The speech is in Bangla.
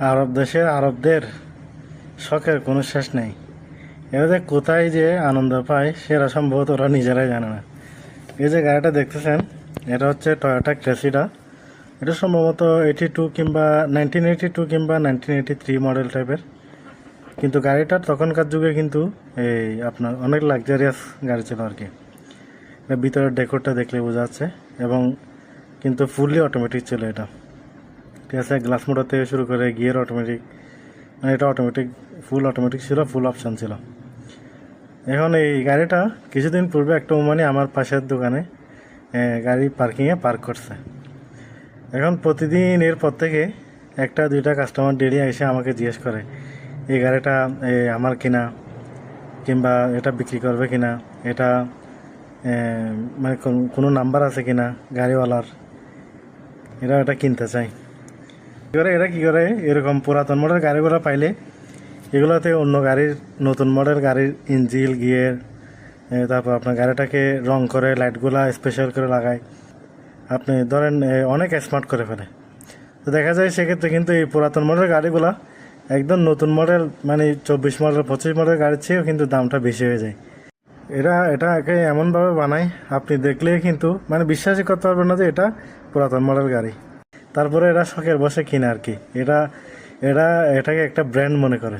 আরব দেশের আরবদের শখের কোনো শেষ নেই। এরা যে কোথায় যে আনন্দ পায় সেটা সম্ভবত ওরা নিজেরাই জানে না। এই যে গাড়িটা দেখতেছেন, এটা হচ্ছে টয়োটা ক্রেসিডা। এটা সম্ভবত 82 কিংবা 1982 কিংবা 1983 মডেল টাইপের। কিন্তু গাড়িটার তখনকার যুগে কিন্তু এই আপনার অনেক লাক্সারিয়াস গাড়ি ছিল আর কি। ভিতরের ডেকোরটা দেখলে বোঝা যাচ্ছে, এবং কিন্তু ফুললি অটোমেটিক ছিল এটা। ঠিক আছে, গ্লাস মোটর থেকে শুরু করে গিয়ার অটোমেটিক, মানে এটা অটোমেটিক, ফুল অটোমেটিক ছিল, ফুল অপশান ছিল। এখন এই গাড়িটা কিছুদিন পূর্বে একটা ওমানি আমার পাশের দোকানে গাড়ি পার্কিংয়ে পার্ক করছে। এখন প্রতিদিন এরপর থেকে একটা দুইটা কাস্টমার ডেলি এসে আমাকে জিজ্ঞেস করে এই গাড়িটা আমার কিনা, কিংবা এটা বিক্রি করবে কিনা, এটা মানে কোনো নাম্বার আছে কিনা গাড়িওয়ালার, এটা কিনতে চাই। এরা কী করে, এরকম পুরাতন মডেল গাড়িগুলো পাইলে এগুলোতে অন্য গাড়ির, নতুন মডেল গাড়ির ইঞ্জিল গিয়ার, তারপর আপনার গাড়িটাকে রং করে লাইটগুলা স্পেশাল করে লাগায়, আপনি ধরেন অনেক স্মার্ট করে ফেলে। তো দেখা যায় সেক্ষেত্রে কিন্তু এই পুরাতন মডেল গাড়িগুলা একদম নতুন মডেল, মানে 24 মডেল 25 মডেল গাড়ির চেয়েও কিন্তু দামটা বেশি হয়ে যায়। এটাকে এমনভাবে বানায় আপনি দেখলেই কিন্তু মানে বিশ্বাসই করতে পারবেন না যে এটা পুরাতন মডেল গাড়ি। তারপরে এরা শখের বসে কিনে আর কি। এটাকে একটা ব্র্যান্ড মনে করে।